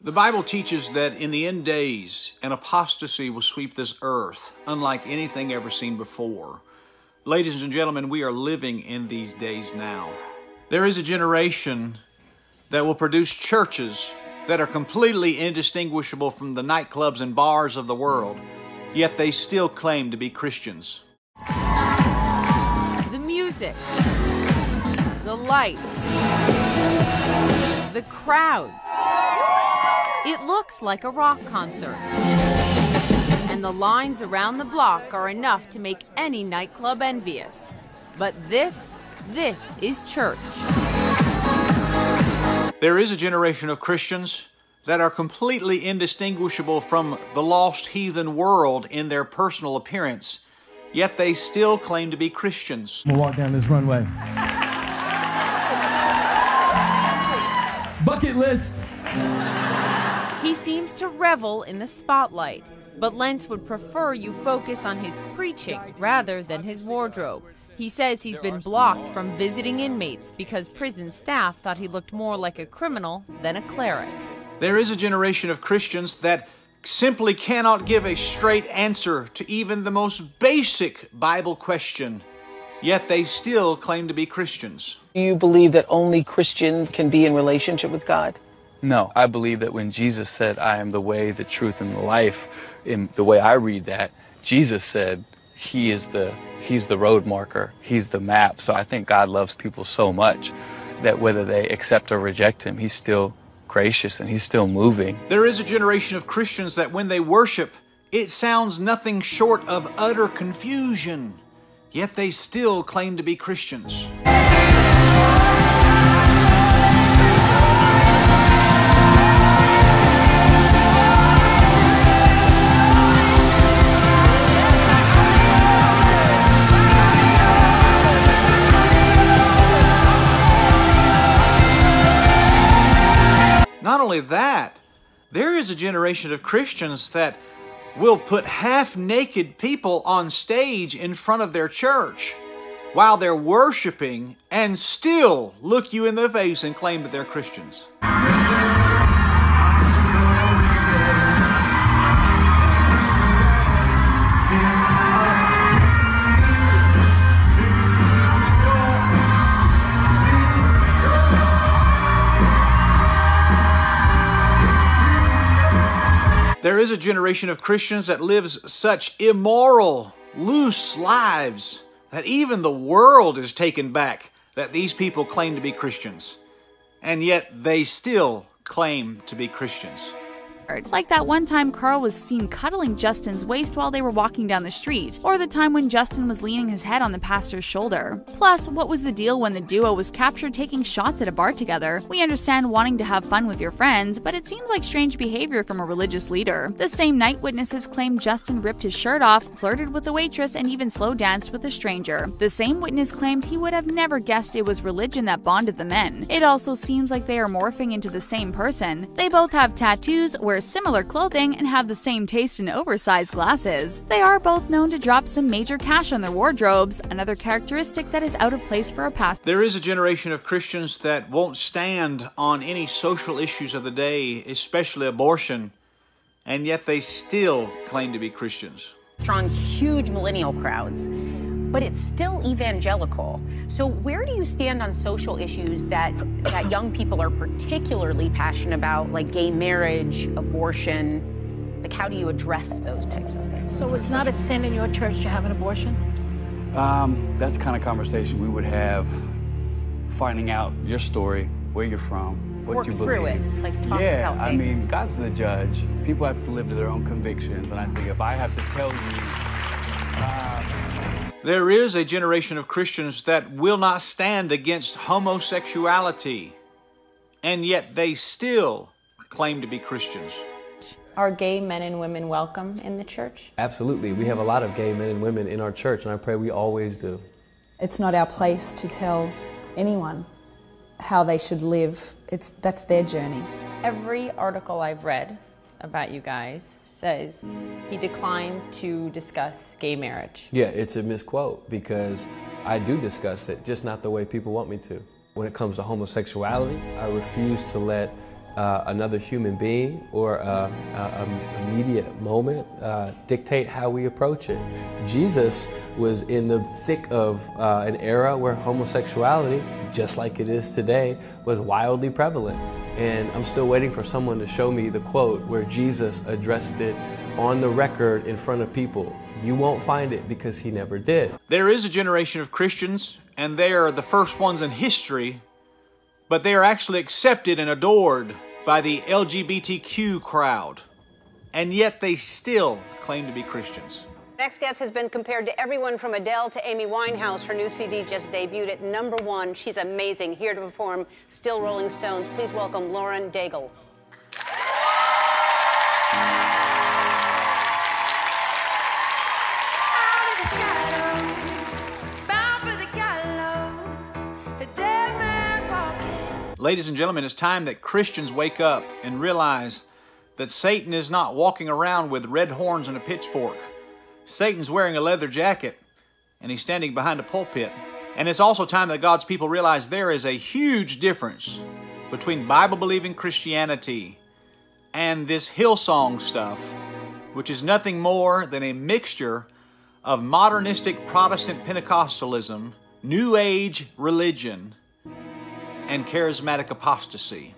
The Bible teaches that in the end days, an apostasy will sweep this earth, unlike anything ever seen before. Ladies and gentlemen, we are living in these days now. There is a generation that will produce churches that are completely indistinguishable from the nightclubs and bars of the world, yet they still claim to be Christians. The music, the lights, the crowds. It looks like a rock concert. And the lines around the block are enough to make any nightclub envious. But this is church. There is a generation of Christians that are completely indistinguishable from the lost heathen world in their personal appearance, yet they still claim to be Christians. I'm gonna walk down this runway. Bucket list. He seems to revel in the spotlight, but Lentz would prefer you focus on his preaching rather than his wardrobe. He says he's been blocked from visiting inmates because prison staff thought he looked more like a criminal than a cleric. There is a generation of Christians that simply cannot give a straight answer to even the most basic Bible question, yet they still claim to be Christians. Do you believe that only Christians can be in relationship with God? No, I believe that when Jesus said, I am the way, the truth, and the life, in the way I read that, Jesus said he's the road marker, he's the map. So I think God loves people so much that whether they accept or reject him, he's still gracious and he's still moving. There is a generation of Christians that when they worship, it sounds nothing short of utter confusion, yet they still claim to be Christians. Not only that, there is a generation of Christians that will put half-naked people on stage in front of their church while they're worshiping and still look you in the face and claim that they're Christians. There is a generation of Christians that lives such immoral, loose lives that even the world is taken back that these people claim to be Christians, and yet they still claim to be Christians. Like that one time Carl was seen cuddling Justin's waist while they were walking down the street, or the time when Justin was leaning his head on the pastor's shoulder. Plus, what was the deal when the duo was captured taking shots at a bar together? We understand wanting to have fun with your friends, but it seems like strange behavior from a religious leader. The same night, witnesses claimed Justin ripped his shirt off, flirted with the waitress, and even slow danced with a stranger. The same witness claimed he would have never guessed it was religion that bonded the men. It also seems like they are morphing into the same person. They both have tattoos, wear similar clothing, and have the same taste in oversized glasses. They are both known to drop some major cash on their wardrobes, another characteristic that is out of place for a pastor. There is a generation of Christians that won't stand on any social issues of the day, especially abortion, and yet they still claim to be Christians. Drawing huge millennial crowds, but it's still evangelical. So where do you stand on social issues that young people are particularly passionate about, like gay marriage, abortion? Like, how do you address those types of things? So it's not a sin in your church to have an abortion? That's the kind of conversation we would have, finding out your story, where you're from, what you believe. Work through it, like talk yeah, about I things. mean, God's the judge. People have to live to their own convictions, and I think if I have to tell you, there is a generation of Christians that will not stand against homosexuality, and yet they still claim to be Christians. Are gay men and women welcome in the church? Absolutely. We have a lot of gay men and women in our church, and I pray we always do. It's not our place to tell anyone how they should live. That's their journey. Every article I've read about you guys says he declined to discuss gay marriage. Yeah, it's a misquote because I do discuss it, just not the way people want me to. When it comes to homosexuality, I refuse to let another human being or an immediate moment dictate how we approach it. Jesus was in the thick of an era where homosexuality, just like it is today, was wildly prevalent. And I'm still waiting for someone to show me the quote where Jesus addressed it on the record in front of people. You won't find it because he never did. There is a generation of Christians, and they are the first ones in history, but they are actually accepted and adored by the LGBTQ crowd, and yet they still claim to be Christians. Next guest has been compared to everyone from Adele to Amy Winehouse. Her new CD just debuted at #1. She's amazing. Here to perform Still Rolling Stones. Please welcome Lauren Daigle. Ladies and gentlemen, it's time that Christians wake up and realize that Satan is not walking around with red horns and a pitchfork. Satan's wearing a leather jacket, and he's standing behind a pulpit. And it's also time that God's people realize there is a huge difference between Bible-believing Christianity and this Hillsong stuff, which is nothing more than a mixture of modernistic Protestant Pentecostalism, New Age religion, and charismatic apostasy.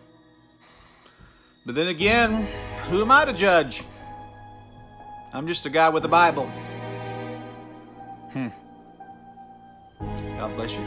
But then again, who am I to judge? I'm just a guy with a Bible. God bless you.